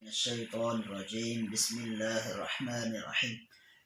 الشيطان الرجيم. بسم الله الرحمن الرحيم.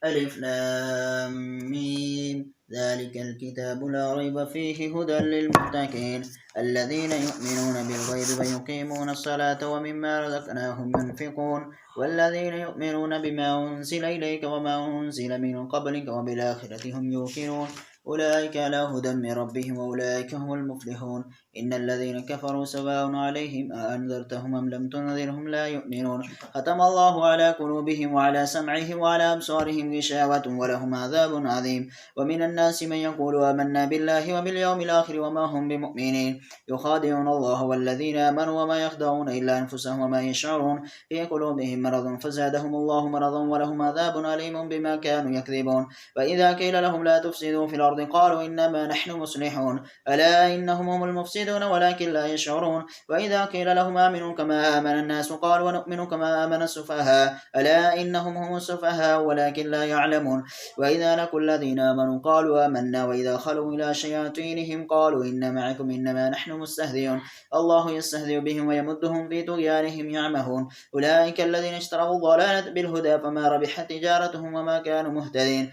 ألف لام ميم. ذلك الكتاب لا ريب فيه هدى للمتقين الذين يؤمنون بالغيب ويقيمون الصلاة ومما رزقناهم ينفقون والذين يؤمنون بما أنزل إليك وما أنزل من قبلك وبالآخرة هم يوقنون أولئك على هدى من ربهم وأولئك هم المفلحون. إن الذين كفروا سواء عليهم أأنذرتهم أم لم تنذرهم لا يؤمنون. ختم الله على قلوبهم وعلى سمعهم وعلى أبصارهم غشاوة ولهم عذاب عظيم. ومن الناس من يقول آمنا بالله وباليوم الآخر وما هم بمؤمنين يخادعون الله والذين آمنوا وما يخدعون إلا أنفسهم وما يشعرون في قلوبهم مرض فزادهم الله مرضا ولهم عذاب أليم بما كانوا يكذبون. وإذا قيل لهم لا تفسدوا في الأرض قالوا إنما نحن مصلحون ألا إنهم هم المفسدون ولكن لا يشعرون. وإذا قيل لهم آمنوا كما آمن الناس قالوا ونؤمن كما آمن السفهاء ألا إنهم هم السفهاء ولكن لا يعلمون. وإذا لقوا الذين آمنوا قالوا آمنا وإذا خلوا إلى شياطينهم قالوا إن معكم إنما نحن مستهزئون الله يستهزئ بهم ويمدهم في طغيانهم يعمهون. أولئك الذين اشتروا الضلالة بالهدى فما ربحت تجارتهم وما كانوا مهتدين.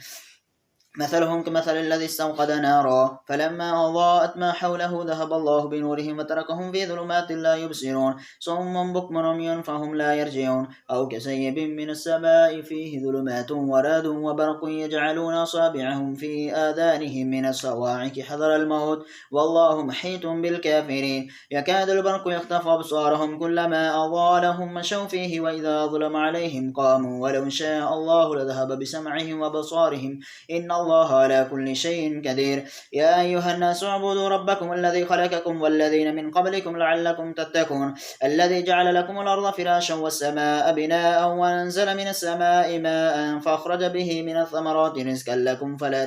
مثلهم كمثل الذي استوقد نارا فلما أضاءت ما حوله ذهب الله بنورهم وتركهم في ظلمات لا يبصرون صم بكم عمي فهم لا يرجعون. أو كسيب من السماء فيه ظلمات ورعد وبرق يجعلون أصابعهم في آذانهم من الصواعق حذر الموت والله محيط بالكافرين. يكاد البرق يخطف أبصارهم كلما أضاء لهم مشوا فيه وإذا ظلم عليهم قاموا ولو شاء الله لذهب بسمعهم وبصارهم إن الله على كل شيء قدير. يا أيها الناس اعبدوا ربكم الذي خلقكم والذين من قبلكم لعلكم تتقون الذي جعل لكم الأرض فراشا والسماء بناء وأنزل من السماء ماء فأخرج به من الثمرات رزقا لكم فلا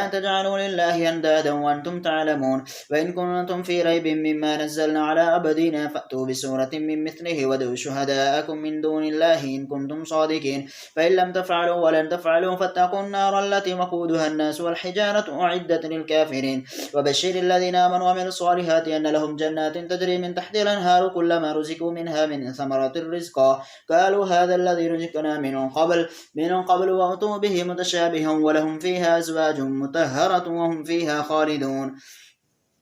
تجعلوا لله أندادا وأنتم تعلمون. وإن كنتم في ريب مما نزلنا على عبدنا فأتوا بسورة من مثله وادعوا شهداءكم من دون الله إن كنتم صادقين فإن لم تفعلوا ولن تفعلوا فاتقوا النار التي وقودها الناس والحجارة أعدت للكافرين. وبشر الذين آمنوا وعملوا الصالحات أن لهم جنات تجري من تحتها الأنهار كلما رزقوا منها من ثمرات الرزق قالوا هذا الذي رزقنا من قبل وأتوا به متشابها ولهم فيها أزواج مطهرة وهم فيها خالدون.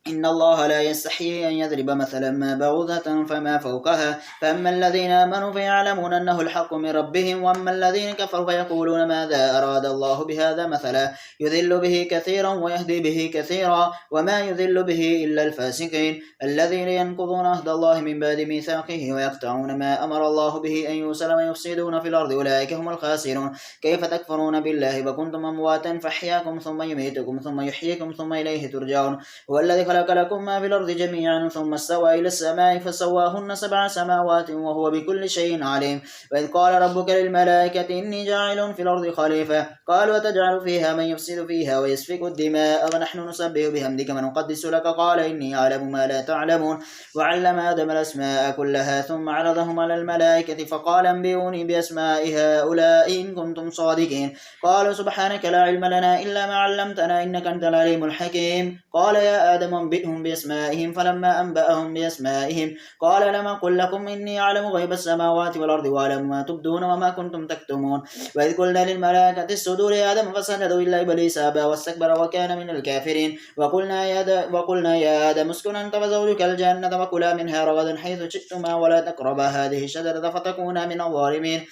إن الله لا يستحيي أن يضرب مثلا ما بعوضة فما فوقها فأما الذين آمنوا فيعلمون أنه الحق من ربهم وأما الذين كفروا فيقولون ماذا أراد الله بهذا مثلا يذل به كثيرا ويهدي به كثيرا وما يذل به إلا الفاسقين الذين ينقضون عهد الله من بعد ميثاقه ويقطعون ما أمر الله به أن يوصل ويفسدون في الأرض أولئك هم الخاسرون. كيف تكفرون بالله وكنتم أمواتا فأحياكم ثم يميتكم ثم يحييكم ثم إليه ترجعون. هو الذي خلق لكم ما في الأرض جميعا ثم استوى إلى السماء فسواهن 7 سماوات وهو بكل شيء عليم. وإذ قال ربك للملائكة إني جاعل في الأرض خليفة قالوا وتجعل فيها من يفسد فيها ويسفك الدماء ونحن نسبح بحمدك ونقدس لك قال إني أعلم ما لا تعلمون. وعلم آدم الأسماء كلها ثم عرضهم على الملائكة فقال أنبئوني بأسماء هؤلاء إن كنتم صادقين قالوا سبحانك لا علم لنا إلا ما علمتنا إنك أنت العليم الحكيم. قال يا آدم انبئهم بأسمائهم فلما أنبأهم بأسمائهم قال لم أقل لكم إني أعلم غيب السماوات والأرض وأعلم ما تبدون وما كنتم تكتمون. وإذ قلنا للملائكة اسجدوا لآدم فسجدوا إلا إبليس أبى واستكبر وكان من الكافرين. وقلنا يا آدم اسكن أنت وزوجك الجنة وكلا منها رغدا حيث شئتما ولا تقربا هذه الشجرة فتكونا من الظالمين.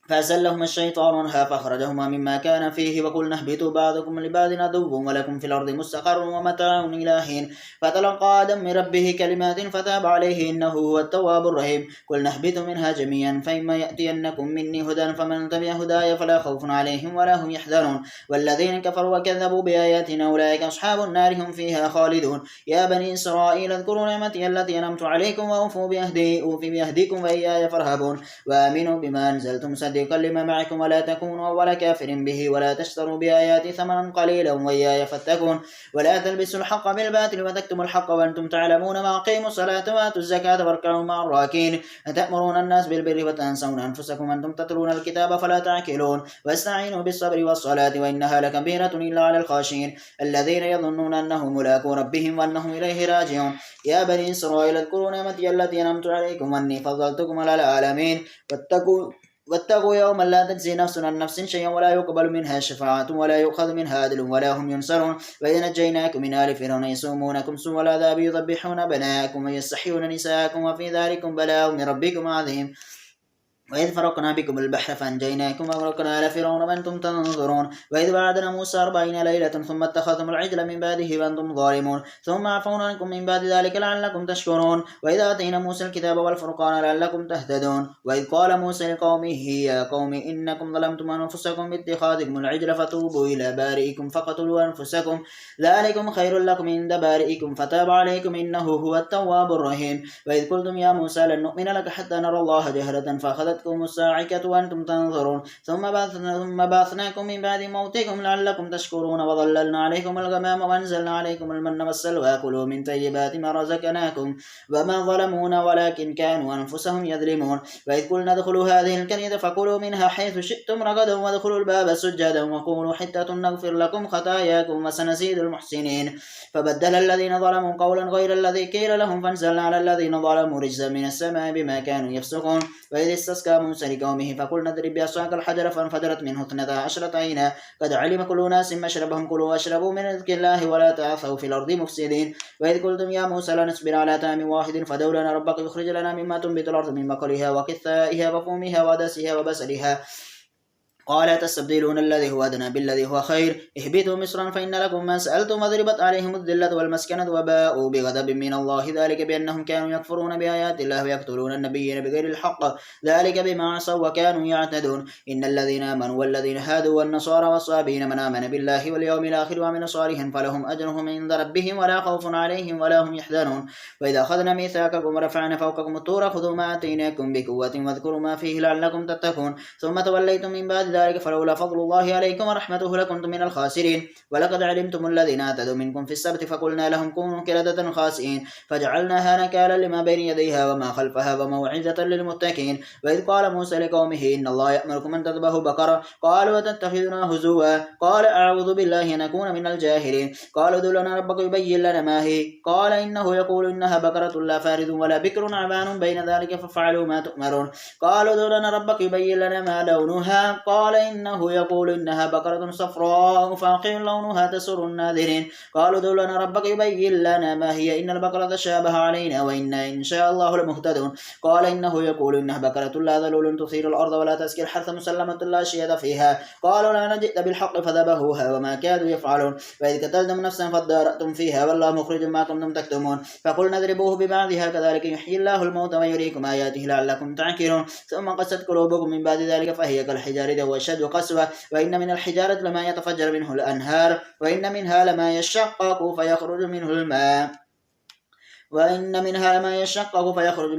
فأزلهما الشيطان عنها فأخرجهما مما كان فيه وقلنا اهبطوا بعضكم لبعض عدو ولكم في الأرض مستقر ومتاع إلى حين. فتلقى آدم من ربه كلمات فتاب عليه إنه هو التواب الرحيم. قلنا اهبطوا منها جميعا فإما يأتينكم مني هدى فمن تبع هداي فلا خوف عليهم ولا هم يحزنون. والذين كفروا وكذبوا بآياتنا أولئك أصحاب النار هم فيها خالدون. يا بني إسرائيل اذكروا نعمتي التي أنعمت عليكم وأوفوا بأهدي أوفي بأهديكم وإياي فارهبون وآمنوا بما أنزلتم أحد يكلم معكم ولا تكونوا أول كافر به ولا تشتروا بآياتي ثمنا قليلا وإياي فاتقون ولا تلبسوا الحق بالباطل وتكتموا الحق وأنتم تعلمون وأقيموا الصلاة وآتوا الزكاة واركعوا مع الراكعين أتأمرون الناس بالبر وتنسون أنفسكم وأنتم تتلون الكتاب فلا تعقلون واستعينوا بالصبر والصلاة وإنها لكبيرة إلا على الخاشعين الذين يظنون أنهم ملاقو ربهم وأنهم إليه راجعون يا بني إسرائيل اذكروا نعمتي التي أنعمت عليكم وأني فضلتكم على العالمين واتقوا يوما لا تجزي نفس عن نفس شيئا ولا يقبل منها شفاعة ولا يؤخذ منها عدل ولا هم ينصرون وإذ نجيناكم من آل فرعون يسومونكم سوء العذاب يذبحون أبناءكم ويستحيون نساءكم وفي ذلكم بلاء من ربكم عظيم وإذ فرقنا بكم البحر فأنجيناكم وأغرقنا آل فرعون وأنتم تنظرون وإذ وعدنا موسى 40 ليلة ثم اتخذتم العجل من بعده وأنتم ظالمون ثم عفونا عنكم من بعد ذلك لعلكم تشكرون وإذ آتينا موسى الكتاب والفرقان لعلكم تهتدون وإذ قال موسى لقومه يا قوم إنكم ظلمتم أنفسكم باتخاذكم العجل فتوبوا إلى بارئكم فقتلوا أنفسكم ذلكم خير لكم عند بارئكم فتاب عليكم إنه هو التواب الرحيم وإذ قلتم يا موسى لن نؤمن لك حتى نرى الله جهرة فأخذتكم الصاعقة وأنتم تنظرون ثم بعثناكم من بعد موتكم لعلكم تشكرون وظللنا عليكم الغمام وأنزلنا عليكم المن والسلوى كلوا من طيبات ما رزقناكم وما ظلمونا ولكن كانوا أنفسهم يظلمون وإذ قلنا ادخلوا هذه القرية فكلوا منها حيث شئتم رغدا وادخلوا الباب سجدا وقولوا حتة نغفر لكم خطاياكم وسنزيد المحسنين فبدل الذين ظلموا قولا غير الذي قيل لهم فانزلنا على الذين ظلموا رجزا من السماء بما كانوا يفسقون وإذ استسقى موسى لقومه فقلنا اضرب بعصاك الحجر فانفجرت منه 12 عينا قد علم كل ناس مشربهم كلوا واشربوا من رزق الله ولا تعثوا في الأرض مفسدين وإذ قلتم يا موسى لا نصبر على طعام واحد فادع لنا ربك يخرج لنا مما تنبت الأرض من بقلها وقثائها وفومها ودسها وبصلها قال تستبدلون الذي هو أدنى بالذي هو خير اهبطوا مصرا فإن لكم ما سألتم وضربت عليهم الذلة والمسكنة وباءوا بغضب من الله ذلك بأنهم كانوا يكفرون بآيات الله ويقتلون النبيين بغير الحق ذلك بما عصوا وكانوا يعتدون إن الذين آمنوا والذين هادوا والنصارى والصابين من آمن بالله واليوم الآخر وعمل صالحا فلهم أجرهم عند ربهم ولا خوف عليهم ولا هم يحزنون وإذا أخذنا ميثاقكم ورفعنا فوقكم الطور خذوا ما آتيناكم بقوة واذكروا ما فيه لعلكم تتقون ثم توليتم من بعد ذلك فلولا فضل الله عليكم ورحمته لكنتم من الخاسرين ولقد علمتم الذين اعتدوا منكم في السبت فقلنا لهم كونوا قردة خاسئين فجعلناها نكالا لما بين يديها وما خلفها وموعظة للمتقين وإذ قال موسى لقومه إن الله يأمركم أن تذبحوا بقرة قالوا وتتخذنا هزوا قال أعوذ بالله أن أكون من الجاهلين قالوا ادع لنا ربك يبين لنا ما هي قال إنه يقول إنها بقرة لا فارض ولا بكر عبان بين ذلك فافعلوا ما تؤمرون قالوا ادع لنا ربك يبين لنا ما لونها قال إنه يقول إنها بقرة صفراء فاقع لونها تسر الناظرين قالوا ادع لنا ربك يبين لنا ما هي إن البقرة تشابه علينا وإنا إن شاء الله لمهتدون قال إنه يقول إنها بقرة لا ذلول تثير الأرض ولا تسقي الحرث مسلمة لا شيء فيها قالوا لا جئت بالحق فذبحوها وما كادوا يفعلون وإذ قتلتم نفسا فادارأتم فيها والله مخرج ما كنتم تكتمون فقلنا اضربوه ببعضها كذلك يحيي الله الموت ويريكم آياته لعلكم تعقلون ثم قست قلوبكم من بعد ذلك فهي كالحجارة وأشد قسوة وإن من الحجارة لما يتفجر منه الأنهار وإن منها لما يشقق فيخرج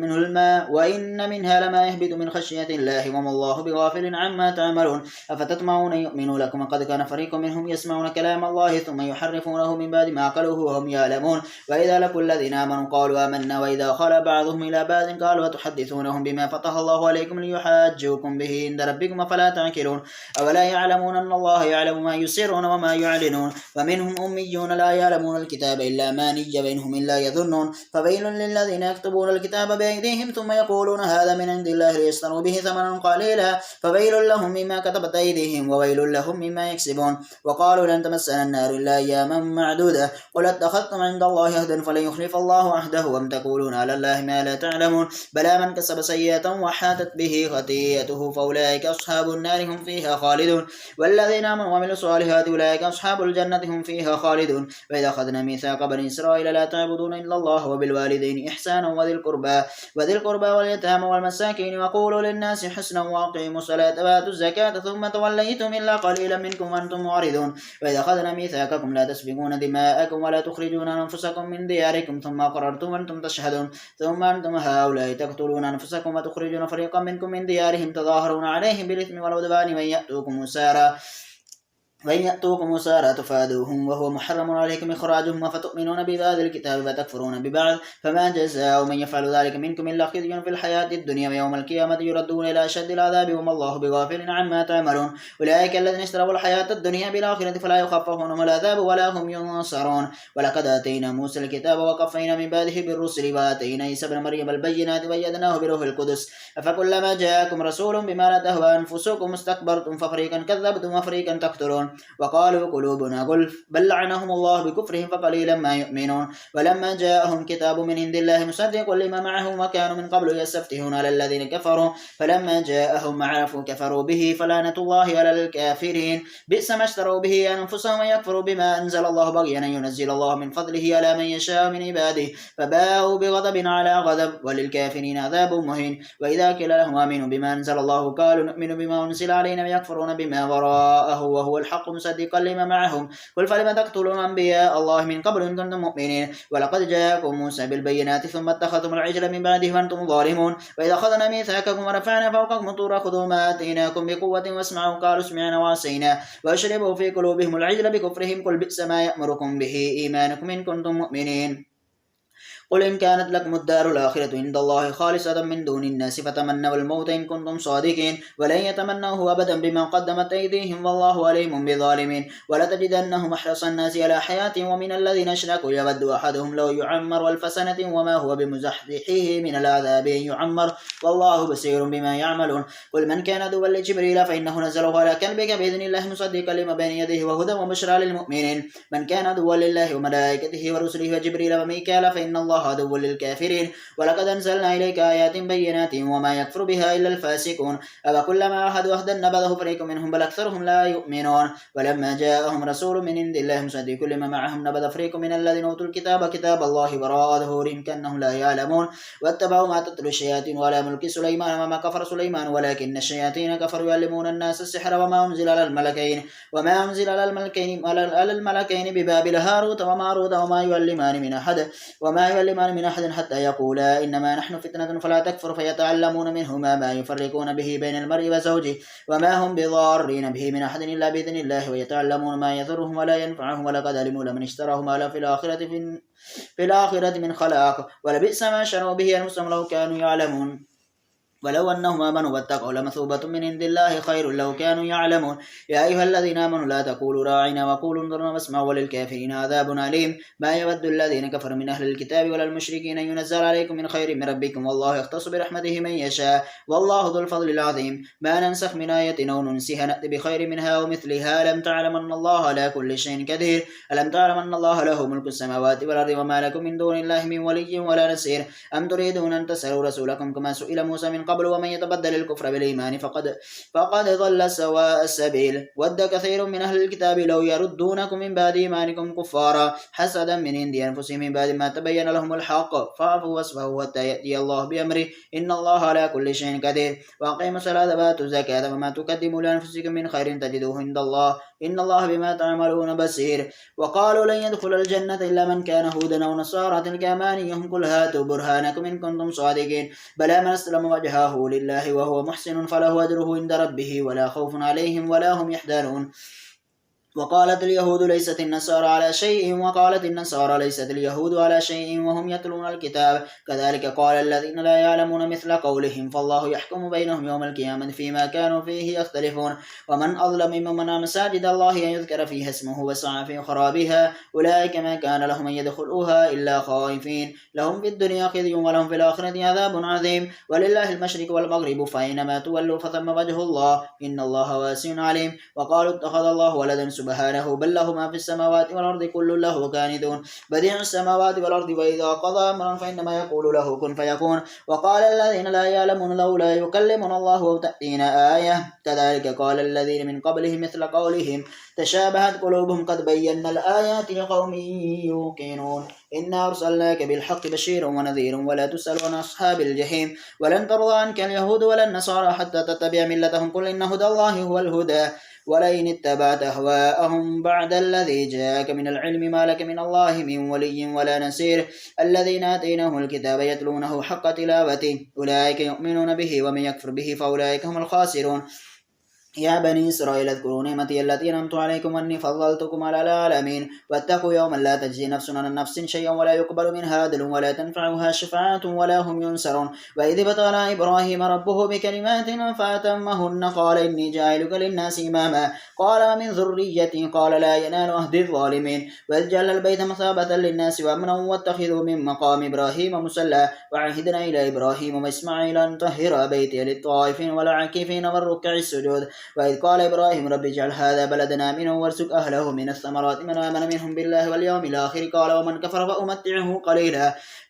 منه الماء وإن منها لما يهبط من خشية الله وما الله بغافل عما تعملون أفتطمعون يؤمنوا لكم قد كان فريق منهم يسمعون كلام الله ثم يحرفونه من بعد ما قالوه وهم يعلمون وإذا لقوا الذين آمنوا قالوا آمنا وإذا خلا بعضهم إلى بعض قالوا وتحدثونهم بما فتح الله عليكم ليحاجوكم به عند ربكم فلا تعقلون أولا يعلمون أن الله يعلم ما يسرون وما يعلنون ومنهم أميون لا يعلمون الكتاب إلا أماني وإنهم إلا يظنون فويل للذين يكتبون الكتاب بأيديهم ثم يقولون هذا من عند الله ليشتروا به ثمنا قليلا فويل لهم مما كتبت أيديهم وويل لهم مما يكسبون وقالوا لن تمسنا النار إلا أياما معدودة قل اتخذتم عند الله عهدا فلن يخلف الله عهده وأم تقولون على الله ما لا تعلمون بلى من كسب سيئة وحاتت به خطيئته فأولئك أصحاب النار هم فيها خالدون والذين آمنوا وعملوا الصالحات أولئك أصحاب الجنة هم فيها خالدون وإذا أخذنا ميثاق بني إسرائيل لا تعبدون إلا الله الله وبالوالدين إحسانا وذي القربى واليتامى والمساكين وقولوا للناس حسنا وأقيموا الصلاة وآتوا الزكاة ثم توليتم إلا قليلا منكم وأنتم معرضون وإذا أخذنا ميثاقكم لا تسفكون دماءكم ولا تخرجون أنفسكم من دياركم ثم أقررتم وأنتم تشهدون ثم أنتم هؤلاء تقتلون أنفسكم وتخرجون فريقا منكم من ديارهم تظاهرون عليهم بالإثم والعدوان وإن يأتوكم أسارى تفادوهم وهو محرم عليكم إخراجهم أفتؤمنون ببعض الكتاب وتكفرون ببعض فما جزاء من يفعل ذلك منكم إلا خزي في الحياة الدنيا ويوم القيامة يردون إلى أشد العذاب وما الله بغافل عما تعملون أولئك الذين اشتروا الحياة الدنيا بالآخرة فلا يخفف عنهم العذاب ولا هم ينصرون ولقد آتينا موسى الكتاب وقفينا من بعده بالرسل وآتينا عيسى ابن مريم البينات وأيدناه بروح القدس أفكلما جاءكم رسول بما لا تهوى أنفسكم استكبرتم ففريقا كذبتم وفريقا تقتلون وقالوا قلوبنا غلف بل لعنهم الله بكفرهم فقليلا ما يؤمنون ولما جاءهم كتاب من عند الله مصدق لما معهم وكانوا من قبل يستفتحون على الذين كفروا فلما جاءهم ما عرفوا كفروا به فلعنة الله على الكافرين بئس ما اشتروا به أنفسهم ويكفروا بما أنزل الله بغيا أن ينزل الله من فضله على من يشاء من عباده فباءوا بغضب على غضب وللكافرين عذاب مهين وإذا قيل لهم آمنوا بما أنزل الله قالوا نؤمن بما أنزل علينا ويكفرون بما وراءه وهو الحق مصدقا لما معهم قل فلم تقتلون أنبياء الله من قبل إن كنتم مؤمنين ولقد جاءكم موسى بالبينات ثم اتخذتم العجل من بعده وأنتم ظالمون وإذا أخذنا ميثاقكم ورفعنا فوقكم الطور خذوا ما آتيناكم بقوة واسمعوا قالوا سمعنا وعصينا وأشربوا في قلوبهم العجل بكفرهم قل بئس ما يأمركم به إيمانكم إن كنتم مؤمنين قل إن كانت لكم الدار الآخرة عند الله خالصة من دون الناس فتمنوا الموت إن كنتم صادقين ولن يتمنوه أبدا بما قدمت أيديهم والله عليم بالظالمين ولتجدنهم أحرص الناس على حياة ومن الذين أشركوا يود أحدهم لو يعمر 1000 سنة وما هو بمزحزحه من العذاب أن يعمر والله بصير بما يعملون قل من كان عدوا لجبريل فإنه نزله على قلبك بإذن الله مصدقا لما بين يديه وهدى وبشرى للمؤمنين من كان عدوا لله وملائكته ورسله وجبريل وميكال فإن الله عدو للكافرين ولقد أنزلنا إليك آيات بينات وما يكفر بها إلا الفاسقون أفكلما عاهدوا عهدا نبذه فريق منهم بل أكثرهم لا يؤمنون ولما جاءهم رسول من عند الله مصدق لما معهم نبذ فريق من الذين أوتوا الكتاب كتاب الله وراء ظهورهم كأنهم لا يعلمون واتبعوا ما تتلو الشياطين على ملك سليمان وما كفر سليمان ولكن الشياطين كفروا يعلمون الناس السحر وما أنزل على الملكين ببابل هاروت وماروت وما يعلمان من أحد حتى يقولا إنما نحن فتنة فلا تكفر فيتعلمون منهما ما يفرقون به بين المرء وزوجه وما هم بضارين به من أحد إلا بإذن الله ويتعلمون ما يضرهم ولا ينفعهم ولقد علموا لمن اشتراه ما له في الآخرة من خلاق ولبئس ما شروا به أنفسهم لو كانوا يعلمون ولو أنهم آمنوا واتقوا لمثوبة من عند الله خير لو كانوا يعلمون يا أيها الذين آمنوا لا تقولوا راعنا وقولوا انظرنا واسمعوا وللكافرين عذاب أليم ما يود الذين كفروا من أهل الكتاب ولا المشركين أن ينزل عليكم من خير من ربكم والله يختص برحمته من يشاء والله ذو الفضل العظيم ما ننسخ من آية أو ننسها نأتي بخير منها ومثلها ألم تعلم أن الله على كل شيء قدير ألم تعلم أن الله له ملك السماوات والأرض وما لكم من دون الله من ولي ولا نصير أم تريدون أن تسألوا رسولكم كما سئل موسى من قبل ومن يتبدل الكفر بالإيمان فقد ضل سواء السبيل ود كثير من أهل الكتاب لو يردونكم من بعد إيمانكم كفارا حسدا من عند أنفسهم من بعد ما تبين لهم الحق فاعفوا واصفحوا حتى يأتي الله بأمره إن الله على كل شيء قدير وأقيموا الصلاة وآتوا الزكاة وما تقدموا لأنفسكم من خير تجدوه عند الله إن الله بما تعملون بصير وقالوا لن يدخل الجنة إلا من كان هودا أو نصارى تلك أمانيهم قل هاتوا برهانكم إن كنتم صادقين بلى من أسلم وجهه لله وهو محسن فله أجره عند ربه ولا خوف عليهم ولا هم يحزنون وقالت اليهود ليست النصارى على شيء وقالت النصارى ليست اليهود على شيء وهم يتلون الكتاب كذلك قال الذين لا يعلمون مثل قولهم فالله يحكم بينهم يوم القيامة فيما كانوا فيه يختلفون ومن أظلم ممن منع مساجد الله أن يذكر فيها اسمه وسعى في خرابها أولئك ما كان لهم أن يدخلوها إلا خائفين لهم في الدنيا خزي ولهم في الآخرة عذاب عظيم ولله المشرق والمغرب فأينما تولوا فثم وجه الله إن الله واسع عليم وقالوا اتخذ الله ولدا سبحانه بل له ما في السماوات والأرض كل له كاندون بديع السماوات والأرض وإذا قضى أمرا فإنما يقول له كن فيكون وقال الذين لا يعلمون لولا يكلمنا الله أو تأتينا آية كذلك قال الذين من قبلهم مثل قولهم تشابهت قلوبهم قد بينا الآيات لقوم يوقنون إنا أرسلناك بالحق بشيرا ونذيرا ولا تسأل عن أصحاب الجحيم ولن ترضى عنك اليهود ولا النصارى حتى تتبع ملتهم قل إن هدى الله هو الهدى ولئن اتبعت أهواءهم بعد الذي جاءك من العلم ما لك من الله من ولي ولا نصير الذين آتيناهم الكتاب يتلونه حق تلاوته أولئك يؤمنون به ومن يكفر به فأولئك هم الخاسرون يا بني إسرائيل اذكروا نعمتي التي أنعمت عليكم وأني فضلتكم على العالمين واتقوا يوما لا تجزي نفس عن نفس شيئا ولا يقبل منها عدل ولا تنفعها شفاعة ولا هم ينصرون وإذ ابتلى إبراهيم ربه بكلمات فأتمهن قال إني جاعلك للناس إماما قال ومن ذريتي قال لا ينال عهد الظالمين وإذ جعل البيت مثابة للناس وأمنا واتخذوا من مقام إبراهيم مصلى وعهدنا إلى إبراهيم وإسماعيل أن طهر بيتي للطائفين والعاكفين والركع السجود وإذ قال إبراهيم رب اجعل هذا بلدنا آمنا وارزق أهله من الثمرات من آمن منهم بالله واليوم الآخر قال ومن كفر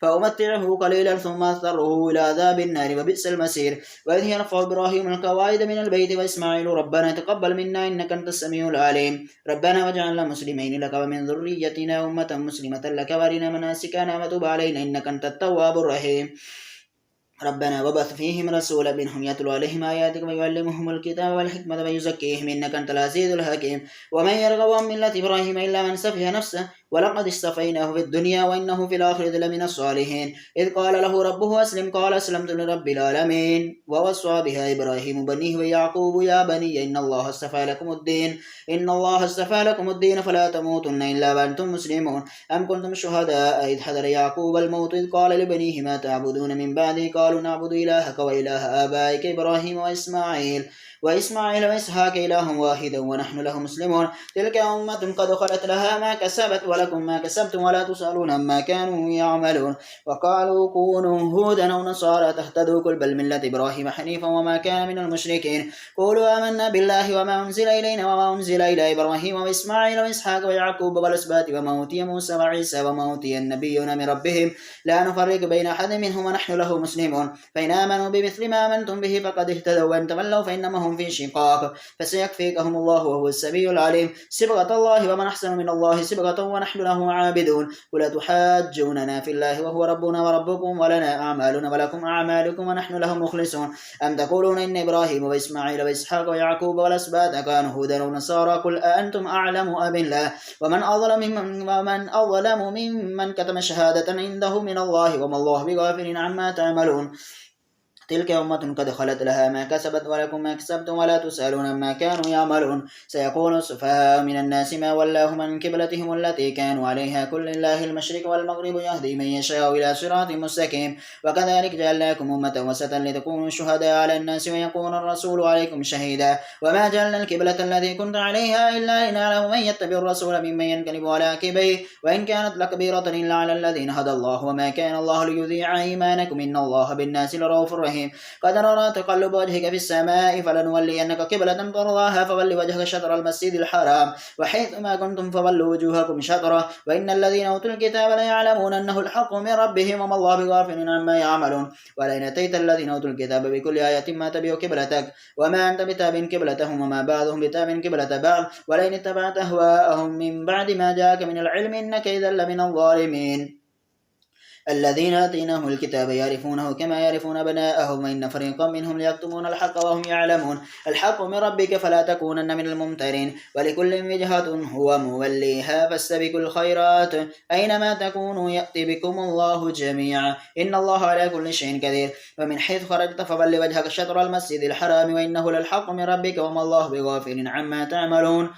فأمتعه قليلا ثم أضطره إلى عذاب النار وبئس المصير وإذ يرفع إبراهيم القواعد من البيت وإسماعيل ربنا تقبل منا إنك أنت السميع العليم ربنا واجعلنا مسلمين لك ومن ذريتنا أمة مسلمة لك وارنا مناسكنا وتب علينا إنك أنت التواب الرحيم ربنا وبث فيهم رسولا منهم يتلو عليهم آياتك ويعلمهم الكتاب والحكمة ويزكيهم إنك أنت العزيز الحكيم ومن يرغب عن ملة إبراهيم إلا من سفه نفسه ولقد اصطفيناه في الدنيا وإنه في الآخرة لمن الصالحين إذ قال له ربه أسلم قال أسلمت لرب العالمين ووصى بها إبراهيم بنيه ويعقوب يا بني إن الله اصطفى لكم الدين فلا تموتن إلا وأنتم مسلمون أم كنتم شهداء إذ حضر يعقوب الموت إذ قال لبنيه ما تعبدون من بعدي قالوا نعبد إلهك وإله آبائك إبراهيم وإسماعيل وإسحاق إله واحدا ونحن له مسلمون تلك أمة قد خلت لها ما كسبت ولكم ما كسبتم ولا تسألون عما كانوا يعملون وقالوا كونوا هودا أو نصارى تهتدوا قل بل ملة إبراهيم حنيفا وما كان من المشركين قولوا آمنا بالله وما أنزل إلينا وما أنزل إلى إبراهيم وإسماعيل وإسحاق ويعقوب والأسباط وما أوتي موسى وعيسى وما أوتي النبيون من ربهم لا نفرق بين أحد منهم ونحن له مسلمون فإن آمنوا بمثل ما آمنتم به فقد اهتدوا وإن تولوا فإنما هم في شقاق فسيكفيكهم الله وهو السميع العليم صبغة الله ومن أحسن من الله صبغة ونحن له عابدون ولا تحاجوننا في الله وهو ربنا وربكم ولنا أعمالنا ولكم أعمالكم ونحن له مخلصون أم تقولون إن إبراهيم وإسماعيل وإسحاق ويعقوب والأسباط كانوا هودا ونصارى قل أأنتم أعلم أم الله ومن أظلم ممن كتم شهادة عنده من الله وما الله بغافل عما تعملون تلك أمة قد خلت لها ما كسبت ولكم ما كسبتم ولا تسألون ما كانوا يعملون سيقول السفهاء من الناس ما ولاهم عن قبلتهم التي كانوا عليها كل الله المشرق والمغرب يهدي من يشاء إلى صراط مستقيم وكذلك جعلناكم أمة وسطا لتكونوا شهداء على الناس ويكون الرسول عليكم شهيدا وما جعلنا القبلة التي كنت عليها إلا لنعلم من يتبع الرسول ممن ينقلب على عقبيه وإن كانت لكبيرة إلا على الذين هدى الله وما كان الله ليضيع إيمانكم إن الله بالناس لرؤوف رحيم قد نرى تقلب وجهك في السماء فلنولينك قبلة ترضاها فول وجهك شطر المسجد الحرام وحيث ما كنتم فولوا وجوهكم شطره وإن الذين أوتوا الكتاب ليعلمون أنه الحق من ربهم وما الله بغافل عما يعملون ولئن أتيت الذين أوتوا الكتاب بكل آية ما تبعوا قبلتك وما أنت بتابع قبلتهم وما بعضهم بتابع قبلة بعض ولئن اتبعت أهواءهم من بعد ما جاءك من العلم إنك إذا لمن الظالمين الذين آتيناهم الكتاب يعرفونه كما يعرفون أبناءهم وإن فريقا منهم ليكتمون الحق وهم يعلمون الحق من ربك فلا تكونن من الممترين ولكل وجهة هو موليها فاستبقوا الخيرات أينما تكونوا يأتي بكم الله جميعا إن الله على كل شيء قدير ومن حيث خرجت فول وجهك شطر المسجد الحرام وإنه للحق من ربك وما الله بغافل عما تعملون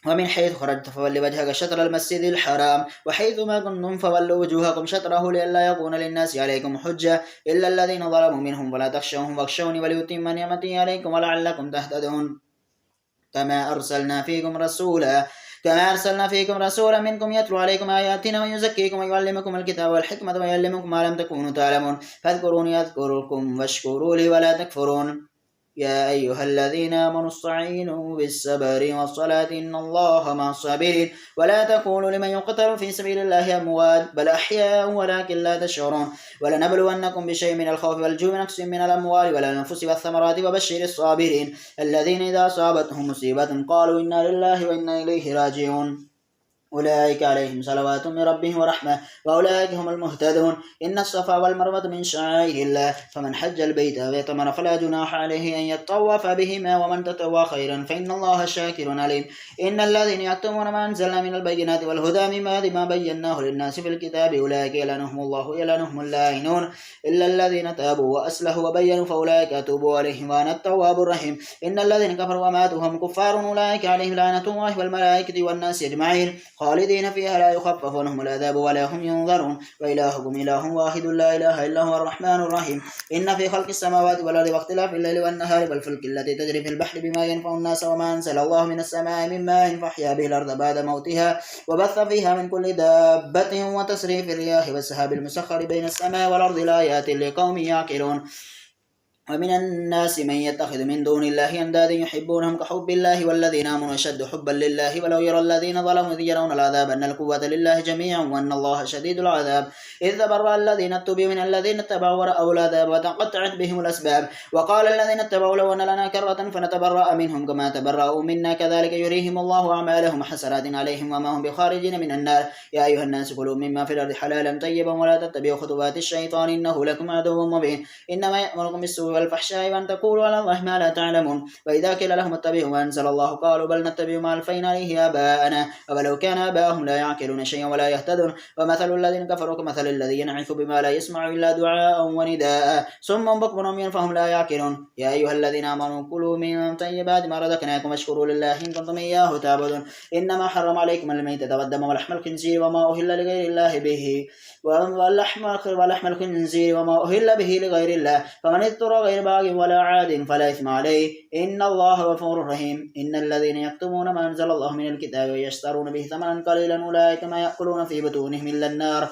ومن حيث خرجت فول وجهك شطر المسجد الحرام وحيث ما كنتم فولوا وجوهكم شطره لئلا يكون للناس عليكم حجة إلا الذين ظلموا منهم ولا تخشوهم واخشوني وليتم نعمتي عليكم ولعلكم تهتدون كما أرسلنا فيكم رسولا منكم يتلو عليكم آياتنا ويزكيكم ويعلمكم الكتاب والحكمة ويعلمكم ما لم تكونوا تعلمون فاذكروني أذكركم واشكروا لي ولا تكفرون يا أيها الذين آمنوا استعينوا بالصبر والصلاة إن الله مع الصابرين ولا تقولوا لمن يقتل في سبيل الله أموات بل أحياء ولكن لا تشعرون ولنبلونكم بشيء من الخوف والجوع ونقص من الأموال والأنفس والثمرات وبشر الصابرين الذين إذا أصابتهم مصيبة قالوا إنا لله وإنا إليه راجعون أولئك عليهم صلوات من ربهم ورحمة وأولئك هم المهتدون. إن الصفا والمروة من شعائر الله فمن حج البيت أو اعتمر فلا جناح عليه أن يطوف بهما ومن تطوع خيرا فإن الله شاكر عليم. إن الذين يكتمون ما أنزلنا من البينات والهدى من بعد ما بيناه للناس في الكتاب أولئك يلعنهم الله يلعنهم اللاعنون إلا الذين تابوا وأصلحوا وبينوا فأولئك أتوب عليهم وأنا التواب الرحيم. إن الذين كفروا وماتوا هم كفار أولئك عليهم لعنة الله والملائكة والناس أجمعين خالدين فيها لا يخفف عنهم العذاب ولا هم ينظرون. وإلهكم إله واحد لا إله إلا هو الرحمن الرحيم. إن في خلق السماوات والأرض واختلاف الليل والنهار والفلك التي تجري في البحر بما ينفع الناس وما أنزل الله من السماء من ماء فأحيا به الأرض بعد موتها وبث فيها من كل دابة وتصريف الرياح والسحاب المسخر بين السماء والأرض لآيات لقوم يعقلون. ومن الناس من يتخذ من دون الله أندادا يحبونهم كحب الله والذين آمنوا أشد حبا لله ولو يرى الذين ظلموا إذ يرون العذاب أن القوة لله جميعا وأن الله شديد العذاب. إذ تبرأ الذين اتبعوا من الذين اتبعوا ورأوا العذاب وتقطعت بهم الأسباب. وقال الذين اتبعوا لو أن لنا كرة فنتبرأ منهم كما تبرأوا منا كذلك يريهم الله أعمالهم حسرات عليهم وما هم بخارجين من النار. يا أيها الناس كلوا مما في الأرض حلالا طيبا ولا تتبعوا خطوات الشيطان إنه لكم عدو مبين. إنما يأمركم بالسوء والفحشاء وأن تقولوا على الله ما لا تعلمون. وإذا قيل لهم اتبعوا ما أنزل الله قالوا بل نتبع ما ألفينا عليه آباءنا أولو كان آباءهم لا يعقلون شيئا ولا يهتدون. ومثل الذين كفروا كمثل الذي ينعث بما لا يسمع إلا دعاء ونداء صم بكم عمي فهم لا يعقلون. يا أيها الذين آمنوا كلوا من طيبات ما رزقناكم واشكروا لله إن كنتم إياه تعبدون. إنما حرم عليكم الميتة والدم ولحم الخنزير وما أهل لغير الله به ولحم الخنزير وما أهل به لغير الله فمن اضطر غير باغ ولا عاد فلا إثم عليه إن الله غفور رحيم. إن الذين يكتمون ما أنزل الله من الكتاب ويشترون به ثمنا قليلا أولئك ما يأكلون في بطونهم إلا النار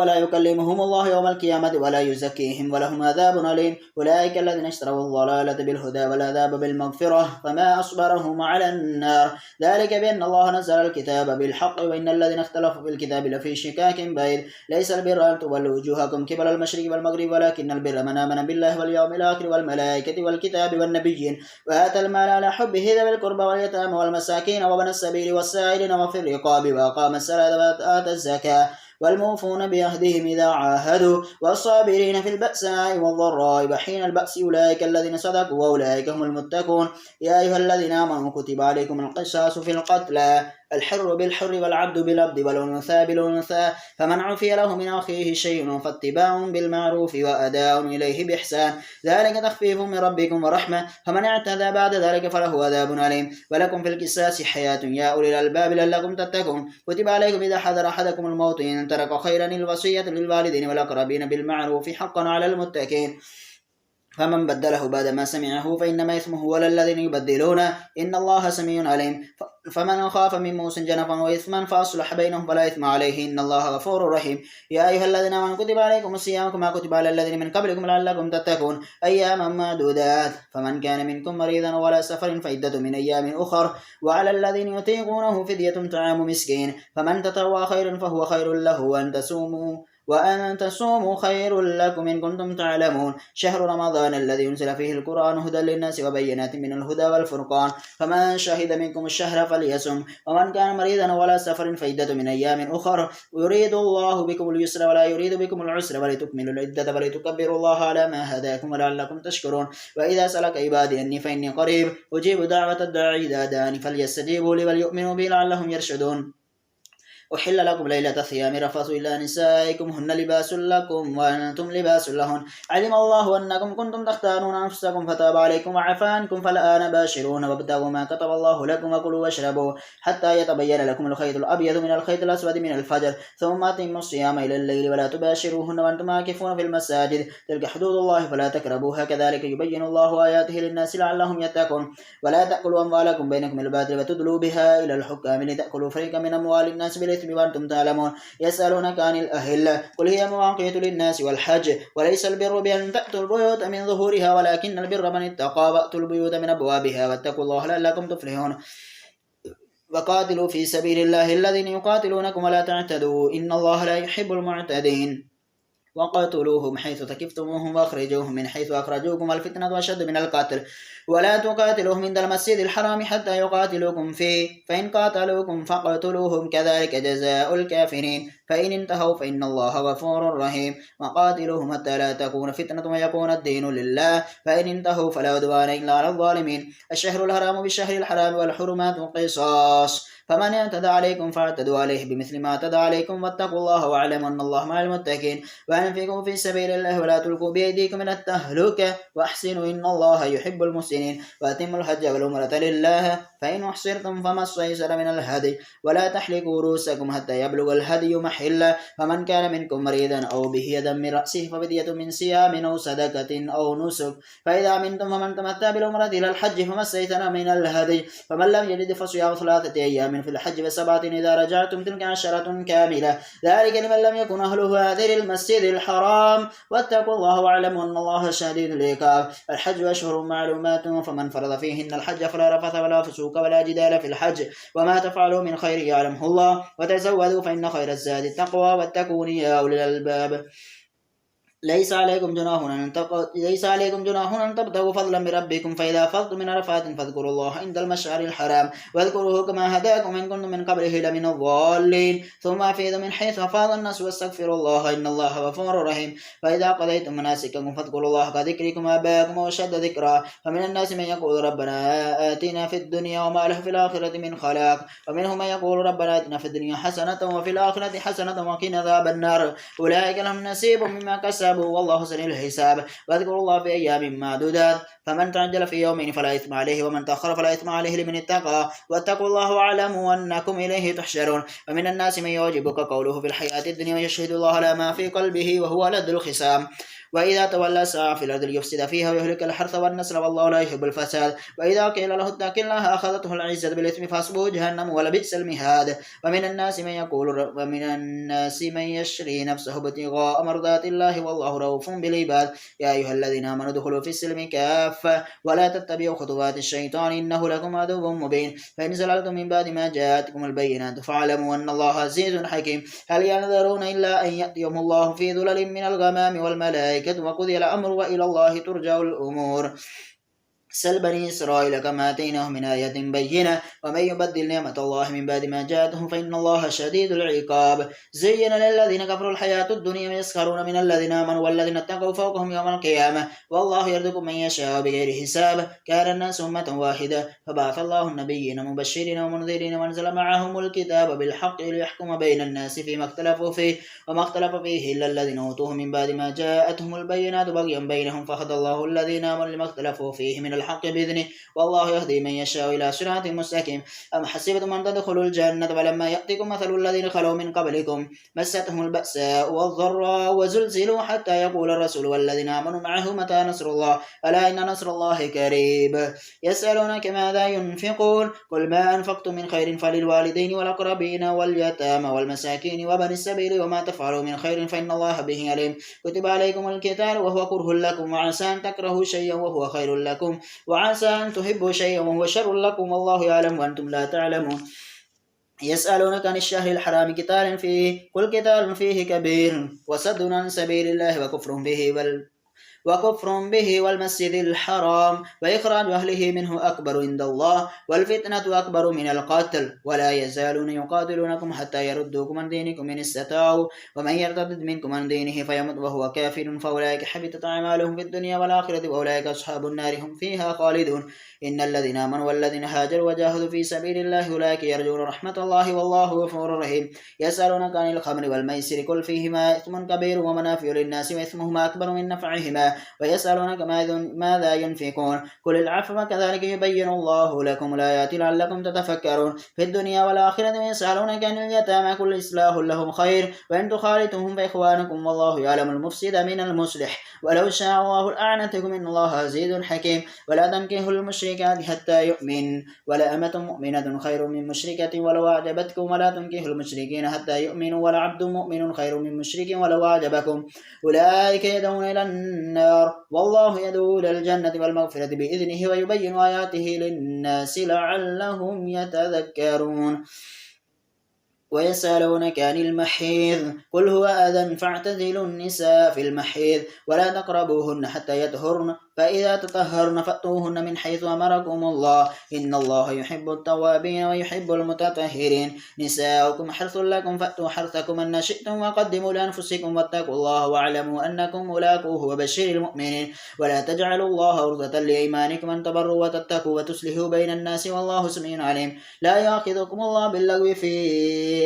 ولا يكلمهم الله يوم القيامة ولا يزكيهم ولهم عذاب أليم. أولئك الذين اشتروا الضلالة بالهدى والعذاب بالمغفرة فما أصبرهم على النار ذلك بأن الله نزل الكتاب بالحق وإن الذين اختلفوا في الكتاب لفي شكاك بعيد. ليس البر أن تولوا وجوهكم قبل المشرق والمغرب ولكن البر من آمن بالله واليوم الآخر والملائكة والكتاب والنبيين وآتى المال على حبه ذوي القربى واليتامى والمساكين وابن السبيل والسائلين وفي الرقاب وأقام الصلاة وآتى الزكاة والموفون بعهدهم إذا عاهدوا والصابرين في البأساء والضراء وحين البأس أولئك الذين صدقوا وأولئك هم المتقون. يا أيها الذين آمنوا كتب عليكم القصاص في القتلى الحر بالحر والعبد بالعبد والأنثى بالأنثى فمن عفي له من أخيه شيء فاتباع بالمعروف وأداء إليه بإحسان ذلك تخفيف من ربكم ورحمة فمن اعتدى بعد ذلك فله عذاب أليم. ولكم في القصاص حياة يا أولي الألباب لعلكم تتقون. كتب عليكم إذا حضر أحدكم الموت إن ترك خيرا الوصية للوالدين والأقربين بالمعروف حقا على المتقين فمن بدله بعد ما سمعه فإنما إثمه على الذين يبدلونه إن الله سميع عليم. فمن خاف من موص جنفا وإثما فأصلح بينهم فلا إثم عليه إن الله غفور رحيم. يا أيها الذين آمنوا كتب عليكم الصيام كما كتب على الذين من قبلكم لعلكم تتقون أياما معدودات فمن كان منكم مريضا ولا سفر فعدة من أيام أخر وعلى الذين يطيقونه فدية طعام مسكين فمن تطوع خيرا فهو خير له وأن تصوموا خير لكم إن كنتم تعلمون. شهر رمضان الذي أنزل فيه القرآن هدى للناس وبينات من الهدى والفرقان فمن شهد منكم الشهر فليصم ومن كان مريضا ولا سفر فعدة من أيام أخر يريد الله بكم اليسر ولا يريد بكم العسر ولتكملوا العدة ولتكبروا الله على ما هداكم ولعلكم تشكرون. وإذا سلك عبادي أني فإني قريب أجيب دعوة الداعي إذا دعاني فليستجيبوا لي وليؤمنوا بي لعلهم يرشدون. أحل لكم ليلة الصيام رفثوا إلى نسائكم هن لباس لكم وأنتم لباس لهن علم الله أنكم كنتم تختارون أنفسكم فتاب عليكم وعفى عنكم فالآن باشرون وابتغوا ما كتب الله لكم وكلوا واشربوا حتى يتبين لكم الخيط الأبيض من الخيط الأسود من الفجر ثم أتموا الصيام إلى الليل ولا تباشروهن وأنتم عاكفون في المساجد تلك حدود الله فلا تقربوها كذلك يبين الله آياته للناس لعلهم يتقون. ولا تأكلوا أموالكم بينكم بالباطل وتدلوا بها إلى الحكام لتأكلوا فريقا من أموال الناس بالإثم وأنتم تعلمون. يسألونك عن الأهلة قل هي مواقيت للناس والحج وليس البر بأن تأتوا البيوت من ظهورها ولكن البر من اتقى وأتوا البيوت من أبوابها واتقوا الله لعلكم تفلحون. وقاتلوا في سبيل الله الذين يقاتلونكم ولا تعتدوا إن الله لا يحب المعتدين. وقتلوهم حيث ثقفتموهم وأخرجوهم من حيث أخرجوكم والفتنة أشد من القتل ولا تقاتلوهم عند المسجد الحرام حتى يقاتلوكم فيه فإن قاتلوكم فاقتلوهم كذلك جزاء الكافرين فإن انتهوا فإن الله غفور رحيم وقاتلوهم حتى لا تكون فتنة ويكون الدين لله فإن انتهوا فلا عدوان إلا على الظالمين الشهر الحرام بالشهر الحرام والحرمات قصاص فمن اعتدى عليكم فاعتدوا عليه بمثل ما اعتدى عليكم واتقوا الله واعلموا أن الله مع المتقين وأنفقوا في سبيل الله ولا تلقوا بأيديكم من التهلكة وأحسنوا إن الله يحب المحسنين وأتموا الحج والعمرة لله فإن أحصرتم فما استيسر من الهدي ولا تحلقوا رؤوسكم حتى يبلغ الهدي محله فمن كان منكم مريضا أو به يدا من رأسه ففدية من صيام أو صدقة أو نسك فإذا أمنتم فمن تمتع بالعمرة إلى الحج فما استيسر من الهدي فمن لم يجد فصيام 3 أيام في الحج و7 إذا رجعتم تلك 10 كاملة ذلك لمن لم يكن أهله هذه المسجد الحرام واتقوا الله واعلموا أن الله شديد العقاب الحج أشهر معلومات فمن فرض فيهن الحج فلا رفث ولا فسوق ولا جدال في الحج وما تفعلوا من خير يعلمه الله وتزودوا فإن خير الزاد التقوى واتقون يا أولي الألباب ليس عليكم جناح أن تبتغوا فضلا من ربكم فإذا فضتم من عرفات فاذكروا الله عند المشعر الحرام واذكروه كما هداكم إن كنتم من قبله لمن الضالين ثم أفيضوا من حيث أفاض الناس واستغفروا الله إن الله غفور رحيم فإذا قضيتم مناسككم فاذكروا الله كذكركم آباءكم وأشد ذكرا فمن الناس من يقول ربنا آتنا في الدنيا وما له في الآخرة من خلاق ومنهم من يقول ربنا آتنا في الدنيا حسنة وفي الآخرة حسنة وقنا عذاب النار أولئك لهم نصيب مما كسبوا والله سريع الحساب واذكروا الله في أيام معدودات فمن تعجل في يومين فلا إثم عليه ومن تأخر فلا إثم عليه لمن اتقى واتقوا الله واعلموا أنكم إليه تحشرون ومن الناس من يعجبك قوله في الحياة الدنيا ويشهد الله على ما في قلبه وهو لد الخصام وإذا تولى سعى في الأرض ليفسد فيها ويهلك الحرث والنسل والله لا يحب الفساد وإذا قيل له اتق الله أخذته العزة بالإثم فحسبه جهنم ولبئس المهاد ومن الناس من يشري نفسه ابتغاء مرضات الله والله رؤوف بالعباد يا أيها الذين آمنوا ادخلوا في السلم كافة ولا تتبعوا خطوات الشيطان إنه لكم عدو مبين فإن زللتم من بعد ما جاءتكم البينات فاعلموا أن الله عزيز حكيم هل ينظرون إلا أن يأتيهم الله في ظلل من الغمام والملائكة وقضي الأمر وإلى الله ترجع الأمور سل بني إسرائيل كما آتيناهم من آية بينة ومن يبدل نعمة الله من بعد ما جاءتهم فإن الله شديد العقاب زين للذين كفروا الحياة الدنيا ويسخرون من الذين آمنوا والذين اتقوا فوقهم يوم القيامة والله يرزق من يشاء بغير حساب كان الناس أمة واحدة فبعث الله النبيين مبشرين ومنذرين وأنزل معهم الكتاب بالحق ليحكم بين الناس فيما اختلفوا فيه وما اختلف فيه إلا الذين أوتوه من بعد ما جاءتهم البينات بغيا بينهم فهدى الله الذين آمنوا لما اختلفوا فيه من الحق بإذنه والله يهدي من يشاء إلى صراط مستقيم أم حسبتم أن تدخلوا الجنة ولما يأتكم مثل الذين خلوا من قبلكم مستهم البأساء والضراء وزلزلوا حتى يقول الرسول والذين آمنوا معه متى نصر الله ألا إن نصر الله قريب يسألونك ماذا ينفقون قل ما أنفقتم من خير فللوالدين والأقربين واليتامى والمساكين وبني السبيل وما تفعلوا من خير فإن الله به عليم كتب عليكم القتال وهو كره لكم وعسى أن تكرهوا شيئا وهو خير لكم وعسى أن تحبوا شيئا وهو شر لكم والله يعلم وأنتم لا تعلمون يسألونك عن الشهر الحرام قتال فيه قل قتال فيه كبير وصد عن سبيل الله وكفر به والمسجد الحرام وإخراج أهله منه أكبر عند الله والفتنة أكبر من القتل ولا يزالون يقاتلونكم حتى يردوكم عن دينكم إن استطاعوا ومن يرتد منكم عن دينه فيمت وهو كافر فأولئك حبطت أعمالهم في الدنيا والآخرة وأولئك أصحاب النار هم فيها خالدون إن الذين آمنوا والذين هاجروا وجاهدوا في سبيل الله أولئك يرجون رحمة الله والله غفور رحيم يسألونك عن الخمر والميسر قل فيهما إثم كبير ومنافع للناس وإثمهما أكبر من نفعهما ويسألونك ماذا ينفقون قل العفو كذلك يبين الله لكم الآيات لعلكم تتفكرون في الدنيا والآخرة ويسألونك عن اليتامى قل إصلاح لهم خير وإن تخالطوهم فإخوانكم والله يعلم المفسد من المصلح ولو شاء الله لأعنتكم إن الله عزيز حكيم ولا تنكحوا المشركات حتى يؤمن ولا أمة مؤمنة خير من مشركة ولو أعجبتكم ولا تنكحوا المشركين حتى يؤمنوا ولا عبد مؤمن خير من مشرك ولو أعجبكم أولئك يدعون إلى النار والله يدعو إلى الجنة والمغفرة بإذنه ويبين آياته للناس لعلهم يتذكرون ويسألونك عن المحيض قل هو أذى فاعتزلوا النساء في المحيض ولا تقربوهن حتى يطهرن فإذا تطهرن فأتوهن من حيث أمركم الله إن الله يحب التوابين ويحب المتطهرين نساؤكم حرث لكم فأتوا حرثكم أن شئتم وقدموا لأنفسكم واتقوا الله واعلموا أنكم ملاقوه وبشر المؤمنين ولا تجعلوا الله عرضة لأيمانكم أن تبروا وتتقوا وتصلحوا بين الناس والله سميع عليم لا يؤاخذكم الله باللغو في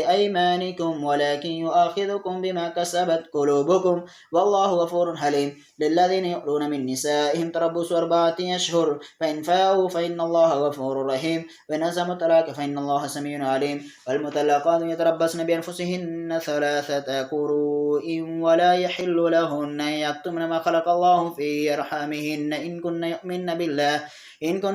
أيمانكم ولكن يؤاخذكم بما كسبت قلوبكم والله غفور حليم للذين يؤلون من نسائهم تربص 4 أشهر فإن فاءوا فإن الله غفور رحيم وإن عزموا الطلاق فإن الله سميع عليم والمطلقات يتربصن بأنفسهن 3 قروء ولا يحل لهن أن يكتمن ما خلق الله في أرحامهن إن كن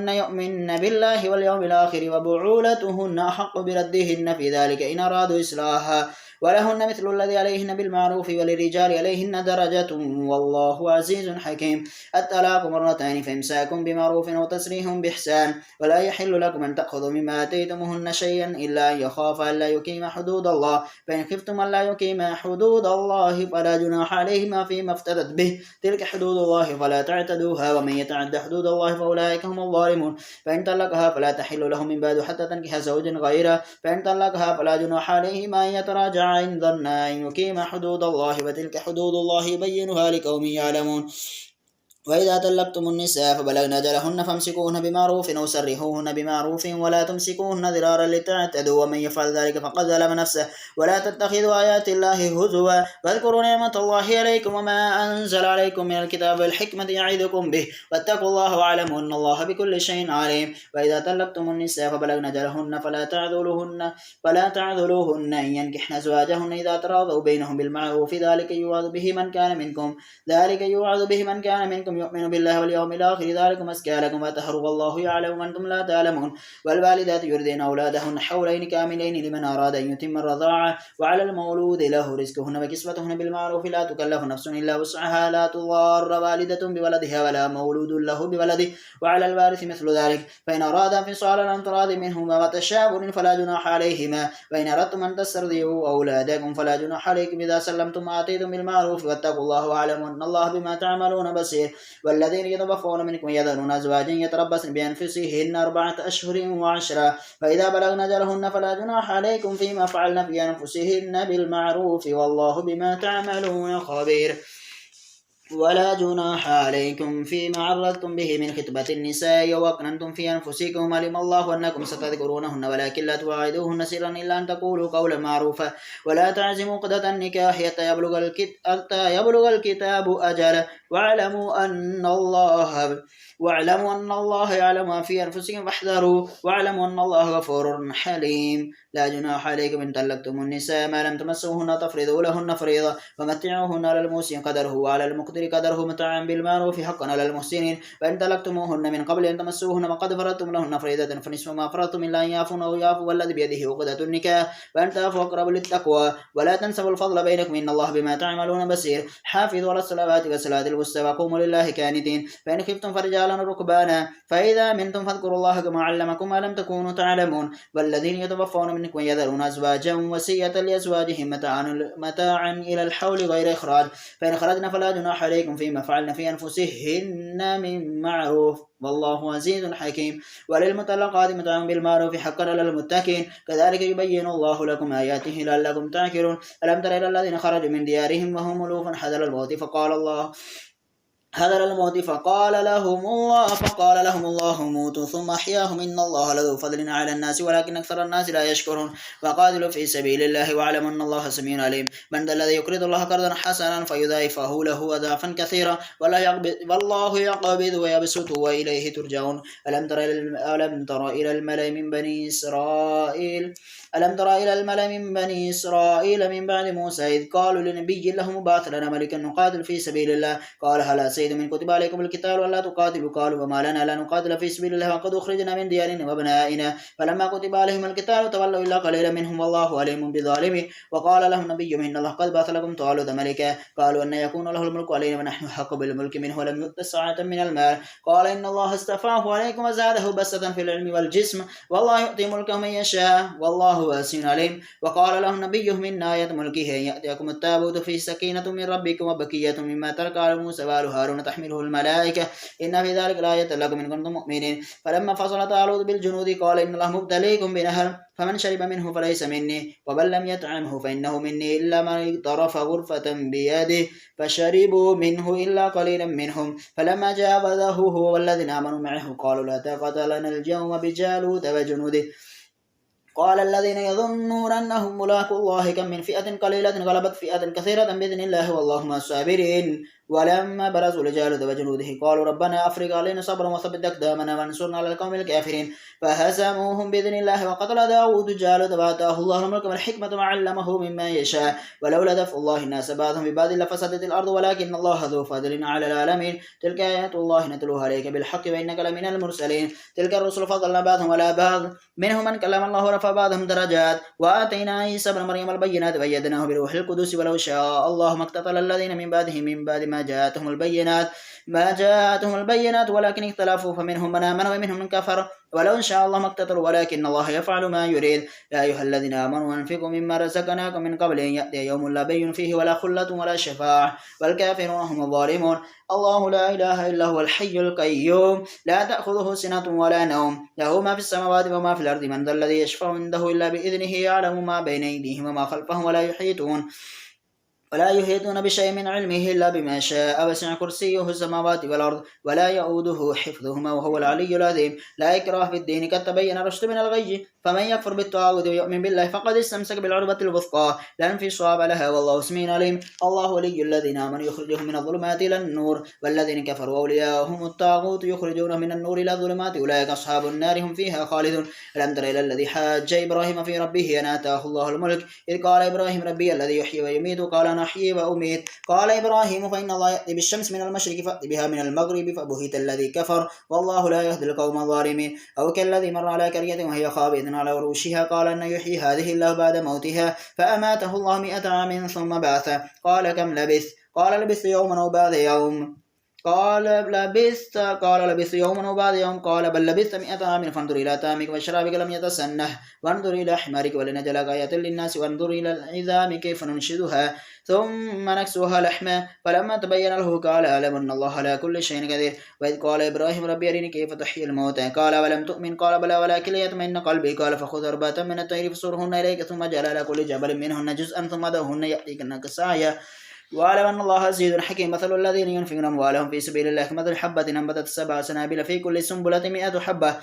يؤمن بالله واليوم الآخر وبعولتهن أحق بردهن في ذلك إن أرادوا إصلاحا ولهن مثل الذي عليهن بالمعروف وللرجال عليهن درجة والله عزيز حكيم الطلاق 2 فإمساك بمعروف وتسريح بإحسان ولا يحل لكم أن تأخذوا مما آتيتموهن شيئا إلا أن يخافا ألا يقيما حدود الله فإن خفتم ألا يقيما حدود الله فلا جناح عليهما فيما افتدت به تلك حدود الله فلا تعتدوها ومن يتعد حدود الله فأولئك هم الظالمون فإن طلقها فلا تحل له من بعد حتى تنكح زوجا غيره فإن طلقها فلا جناح عليهما أن يتراجعا إن ظنا أن يقيما حدود الله وتلك حدود الله يبينها لقوم يعلمون وإذا طلقتم النساء فبلغن أجلهن فامسكوهن بمعروف أو سرحوهن بمعروف ولا تمسكوهن ضرارا لتعتدوا ومن يفعل ذلك فقد ظلم نفسه ولا تتخذوا آيات الله هزوا واذكروا نعمة الله عليكم وما أنزل عليكم من الكتاب والحكمة يعظكم به واتقوا الله واعلموا أن الله بكل شيء عليم وإذا طلقتم النساء فبلغن أجلهن فلا تعذلوهن أن ينكحن أزواجهن إذا تراضوا بينهم بالمعروف ذلك يوعظ به من كان منكم يؤمن بالله واليوم الآخر ذلك أزكى لكم وأطهر والله يعلم وأنتم لا تعلمون والوالدات يرضين أولادهن حولين كاملين لمن أراد أن يتم الرضاعة وعلى المولود له رزقهن وكسوتهن بالمعروف لا تكلف نفس إلا وسعها لا تضار والدة بولدها ولا مولود له بولده وعلى الوارث مثل ذلك فإن أرادا انفصالا عن تراض منهما وتشاور فلا جناح عليهما وإن أردتم أن تسترضعوا أولادكم فلا جناح عليكم إذا سلمتم ما آتيتم بالمعروف واتقوا الله واعلموا أن الله بما تعملون بصير والذين يتوفون منكم يذرون أزواجا يتربصن بأنفسهن 4 أشهر و10 فإذا بلغن أجلهن فلا جناح عليكم فيما فعلن في أنفسهن بالمعروف والله بما تعملون خبير ولا جناح عليكم فيما عرضتم به من خطبة النساء وأكننتم في أنفسكم علم الله أنكم ستذكرونهن ولكن لا تواعدوهن سرا إلا أن تقولوا قولا معروفا ولا تعزموا عقدة النكاح حتى يبلغ الكتاب أجله واعلموا أن الله يعلم ما في أنفسكم فاحذروا واعلموا أن الله غفور حليم لا جناح عليكم إن طلقتم النساء ما لم تمسوهن تفرضوا لهن فريضة ومتعوهن على الموسع قدره وعلى المقتر قدره متاعا بالمعروف حقا على المحسنين وإن طلقتموهن من قبل أن تمسوهن وقد فرضتم لهن فريضة فنصف ما فرضتم إلا أن يعفون أو يعفو والذي بيده عقدة النكاح وأن تعفوا أقرب للتقوى ولا تنسوا الفضل بينكم إن الله بما تعملون بصير حافظوا على الصلوات والصلاة الوسطى وقوموا لله كانتين فإن خفتم فرجالا ركبانا فإذا منتم فاذكروا الله كما علمكم ما لم تكونوا تعلمون والذين يتوفون منكم يذرون أزواجا وصية لأزواجهم متاعا إلى الحول غير إخراج فإن خرجنا فلا جناح عليكم فيما فعلن في أنفسهن من معروف والله عزيز حكيم وللمطلقات متاع بالمعروف حقا على المتقين كذلك يبين الله لكم آياته لعلكم تعقلون ألم تر إلى الذين خرجوا من ديارهم وهم ألوف حذر الموت فقال لهم الله موتوا ثم أحياهم إن الله لذو فضل على الناس ولكن أكثر الناس لا يشكرون وقاتلوا في سبيل الله واعلموا أن الله سميع عليم من ذا الذي يقرض الله قرضا حسنا فيضاعفه له أضعافا كثيرا والله يقبض ويبسط وإليه ترجعون ألم تر إلى الملأ من بني إسرائيل من بعد موسى إذ قالوا لنبي لهم ابعث لنا ملكا نقاتل في سبيل الله قال هل عسيتم شيء من كتب عليكم القتال ولا تقاتلوا قالوا وما لنا لا نقاتل في سبيل الله وقد أخرجنا من ديارنا وأبنائنا فلما كتب عليهم القتال تولوا إلا قليلا منهم والله عليم بالظالمين وقال لهم نبيهم إن الله قد بعث لكم طالوت ملكا قالوا أن يكون له الملك علينا ونحن حق بالملك منه ولم يؤت ساعة من المال قال إن الله استفاه عليكم وزاده بسطة في العلم والجسم والله يؤتي ملكه من يشاء والله واسع عليم وقال لهم نبيهم من آية ملكه أن يأتيكم التابوت فيه سكينة من ربكم وبقية مما ترك على موسى وآل هارون تحمله الملائكة إن في ذلك لآية لكم إن كنتم مؤمنين فلما فصل طالوت بالجنود قال إن الله مبتليكم بنهر فمن شرب منه فليس مني ومن لم يطعمه فإنه مني إلا من اغترف غرفة بيده فشربوا منه إلا قليلا منهم فلما جاوزه هو والذين آمنوا معه قالوا لا طاقة لنا اليوم بجالوت وجنوده قال الذين يظنون أنهم ملاقو الله كم من فئة قليلة غلبت فئة كثيرة بإذن الله والله مع الصابرين ولما برزوا لجالوت وجنوده قالوا ربنا أفرغ علينا صبرا وثبت أقدامنا وانصرنا على القوم الكافرين فهزموهم بإذن الله وقتل داود جالوت وآتاه الله الملك والحكمة وعلمه مما يشاء ولولا دفع الله الناس بعضهم ببعض لفسدت الأرض ولكن الله ذو فضل على العالمين تلك آيات الله نتلوها عليك بالحق وإنك لمن المرسلين تلك الرسل فضلنا بعضهم على بعض منهم من كلم الله ورفع بعضهم درجات وآتينا عيسى ابن مريم البينات وأيدناه بروح القدس ولو شاء الله ما اقتتل الذين من بعدهم من بعد ما جاءتهم البينات ولكن اختلفوا فمنهم من آمن ومنهم من كفر ولو شاء الله ما اقتتلوا ولكن الله يفعل ما يريد يا أيها الذين آمنوا أنفقوا مما رزقناكم من قبل أن يأتي يوم لا بيع فيه ولا خلة ولا شفاعة والكافرون هم الظالمون الله لا إله إلا هو الحي القيوم لا تأخذه سنة ولا نوم له ما في السماوات وما في الأرض من ذا الذي يشفع عنده إلا بإذنه يعلم ما بين أيديهم وما خلفهم ولا يحيطون بشيء من علمه إلا بما شاء وسع كرسيه السماوات والأرض ولا يؤوده حفظهما وهو العلي العظيم لا إكراه في الدين قد تبين الرشد من الغي فمن يكفر بالطاغوت ويؤمن بالله فقد استمسك بالعروة الوثقى لا انفصام لها والله سميع عليم الله ولي الذين آمنوا يخرجهم من الظلمات إلى النور والذين كفروا أولياءهم الطاغوت يخرجون من النور إلى الظلمات أولئك أصحاب النار هم فيها خالدون ألم تر إلى الذي حاج إبراهيم في ربه أن آتاه الله الملك إذ قال إبراهيم ربي الذي يحيي ويميت قال أنا أحيي وأميت قال إبراهيم فإن الله يأتي بالشمس من المشرق فأت بها من المغرب فبهت الذي كفر والله لا يهدي القوم الظالمين أو كالذي مر على قرية وهي خاوية على عروشها قال أن يحيي هذه الله بعد موتها فأماته الله 100 عام ثم بعثه قال كم لبثت قال لبثت يوما أو بعض يوم قال لبثت يوما وبعد يوم قال بل لبثت 100 عام فانظر إلى طعامك وشرابك لم يتسنه وانظر إلى حمارك ولنجعلك آية للناس وانظر إلى العظام كيف ننشدها ثم نكسوها لحما فلما تبين له قال أعلم أن الله على كل شيء قدير وإذ قال إبراهيم ربي أرني كيف تحيي الموتى قال ولم تؤمن قال بلى ولكن ليطمئن قلبي قال فخذ 4 من الطير فصرهن إليك ثم اجعل على كل جبل منهن جزءا ثم دعهن يأتيكن سعيا واعلم أن الله عزيز حكيم مثل الذين ينفقون أموالهم في سبيل الله كمثل حبة أنبتت 7 سنابل في كل سنبلة 100 حبة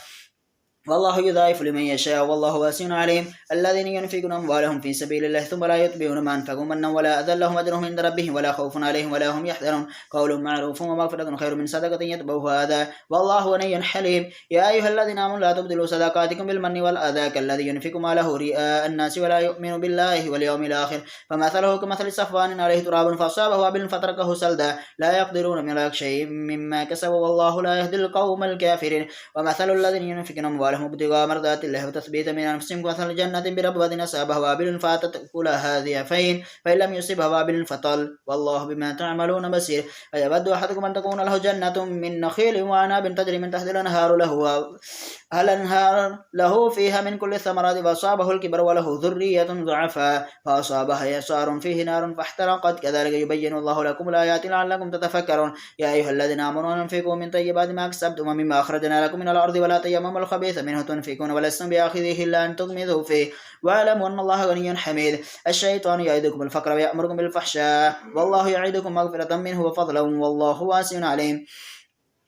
والله يضاعف لمن يشاء والله واسع عليم الذين ينفقون أموالهم في سبيل الله ثم لا يتبعون ما أنفقوا منا ولا أذى لهم أجرهم عند ربهم ولا خوف عليهم ولا هم يحزنون قول معروف ومغفرة خير من صدقة يتبعها أذى والله غني حليم يا أيها الذين آمنوا لا تبطلوا صدقاتكم بالمن والأذى كالذي ينفق ماله رئاء الناس ولا يؤمن بالله واليوم الآخر فمثله كمثل صفوان عليه تراب فأصابه وابل فتركه سلدا لا يقدرون من شيء مما كسبوا والله لا يهدي القوم الكافرين ومثل الذين ينفقون أموالهم ابتغاء مرضات الله وتثبيتا من أنفسهم كمثل جنة بربوة أصابها وابل فاتت أكلها ضعفين فإن لم يصبها وابل فطل والله بما تعملون بصير فيود أحدكم أن تكون له جنة من نخيل وعناب تجري من تحت الأنهار له فيها من كل الثمرات فأصابه الكبر وله ذرية ضعفاء فأصابها يسار فيه نار فاحترقت كذلك يبين الله لكم الآيات لعلكم تتفكرون يا أيها الذين آمنوا أنفقوا من طيبات ما كسبتم ومما أخرجنا لكم من الأرض ولا تيمموا الخبيث منه تنفقون ولستم بآخذه إلا أن تغمضوا فيه واعلموا أن الله غني حميد الشيطان يعدكم الفقر ويأمركم بالفحشاء والله يعدكم مغفرة منه وفضلا والله واسع عليم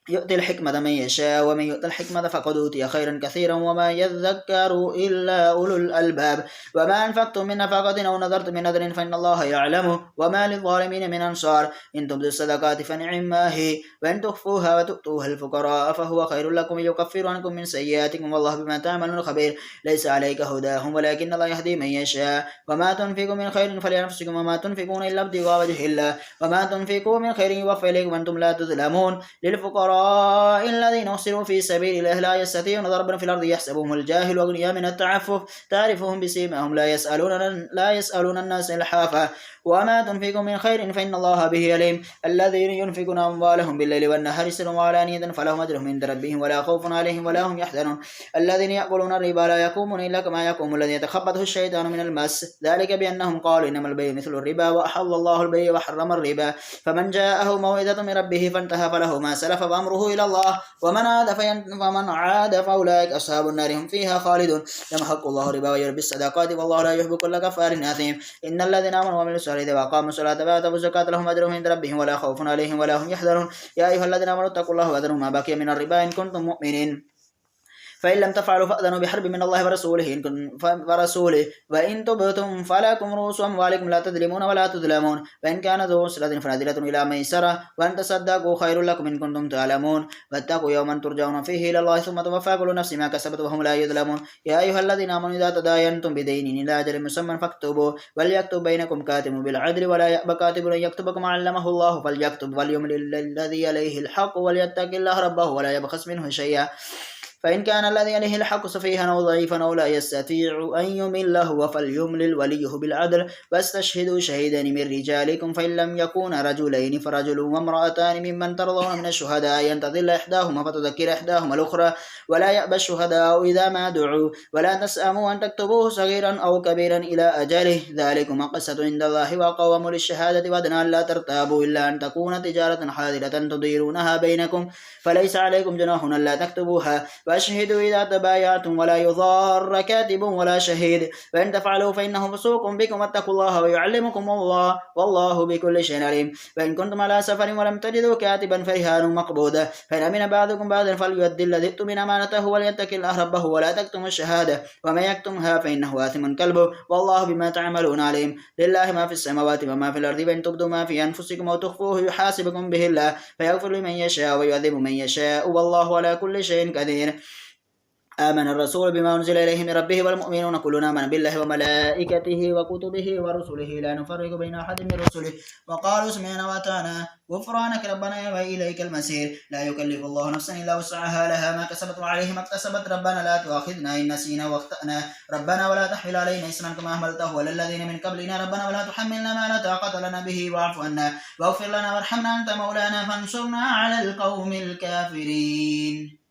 يؤتي الحكمة من يشاء ومن يؤت الحكمة فقد أوتي خيرا كثيرا وما يذكر إلا أولو الألباب وما أنفقتم من نفقة أو نذرتم من نذر فإن الله يعلمه وما للظالمين من أنصار إن تبدوا الصدقات فنعما هي وإن تخفوها وتؤتوها الفقراء فهو خير لكم يكفر عنكم من سيئاتكم والله بما تعملون خبير ليس عليك هداهم ولكن الله يهدي من يشاء وما تنفقوا من خير فلأنفسكم وما تنفقون إلا ابتغاء وجه الله وما تنفقوا من خير يوفى إليكم وأنتم لا تظلمون للفقراء الذين أحسنوا في سبيل الله لا يستطيعون ضربا في الأرض يحسبهم الجاهل أغنياء من التعفف تعرفهم بسيماهم لا يسألون الناس إلحافا وما تنفقوا من خير فإن الله به عليم الذين ينفقون أموالهم بالليل والنهار سرا وعلانية فلهم أجرهم عند ربهم ولا خوف عليهم ولا هم يحزنون الذين يأكلون الربا لا يقومون إلا كما يقوم الذي يتخبطه الشيطان من المس ذلك بأنهم قالوا إنما البيع مثل الربا وأحل الله البيع وحرم الربا فمن جاءه موعظة من ربه فانتهى فله ما سلف فأمره إلى الله ومن عاد فأولئك أصحاب النار هم فيها خالدون يمحق الله الربا ويربي الصدقات والله لا يحب كل كفار أثيم إن الذين آمنوا وعملوا الصالحات وأقاموا الصلاة وآتوا الزكاة لهم أجرهم عند ربهم ولا خوف عليهم ولا هم يحزنون يا أيها الذين آمنوا اتقوا الله وذروا ما بقي من الربا إن كنتم مؤمنين فإن لم تفعلوا فأذنوا بحرب من الله ورسوله وإن تبتم فلكم رؤوس أموالكم لا تظلمون ولا تظلمون وإن كان ذو عسرة فنظرة إلى ميسرة وأن تصدقوا خير لكم إن كنتم تعلمون واتقوا يوما ترجعون فيه إلى الله ثم توفى كل نفس ما كسبت وهم لا يظلمون يا أيها الذين آمنوا إذا تداينتم بدين إلى أجل مسمى فاكتبوا وليكتب بينكم كاتب بالعدل ولا يأبى كاتب أن يكتب كما علمه الله فليكتب وليملل الذي عليه الحق وليتق الله ربه ولا يبخس منه شيئا فإن كان الذي عليه الحق سفيها أو ضعيفا أو لا يستطيع أن يمل هو فليملل وليه بالعدل واستشهدوا شهيدين من رجالكم فإن لم يكونا رجلين فرجل وامرأتان ممن ترضون من الشهداء أن تضل إحداهما فتذكر إحداهما الأخرى ولا يأبى الشهداء إذا ما دعوا ولا تسأموا أن تكتبوه صغيرا أو كبيرا إلى أجله ذلكم أقسط عند الله وأقوم للشهادة وأدنى ألا ترتابوا إلا أن تكون تجارة حاضرة تديرونها بينكم فليس عليكم جناح ألا تكتبوها واشهدوا إذا تبايعتم ولا يضار كاتب ولا شهيد وإن تفعلوا فإنه فسوق بكم واتقوا الله ويعلمكم الله والله بكل شيء عليم وإن كنتم على سفر ولم تجدوا كاتبا فرهان مقبوضة فإن أمن بعضكم بعضا فليؤدي الذي اؤتمن أمانته وليتق الله ربه ولا تكتموا الشهادة ومن يكتمها فإنه آثم قلبه والله بما تعملون عليم لله ما في السماوات وما في الأرض وإن تبدوا ما في أنفسكم أو تخفوه يحاسبكم به الله فيغفر لمن يشاء ويعذب من يشاء والله على كل شيء قدير آمن الرسول بما أنزل إليه من ربه والمؤمنون كلنا آمن بالله وملائكته وكتبه ورسله لا نفرق بين أحد من رسله وقالوا سمعنا وأطعنا غفرانك ربنا وإليك المصير لا يكلف الله نفسا إلا وسعها لها ما كسبت وعليه ما اكتسبت ربنا لا تؤاخذنا إن نسينا واخطأنا ربنا ولا تحمل علينا إصرا كما حملته على الذين من قبلنا ربنا ولا تحملنا ما لا طاقة لنا به واعف عنا واغفر لنا وارحمنا أنت مولانا فانصرنا على القوم الكافرين.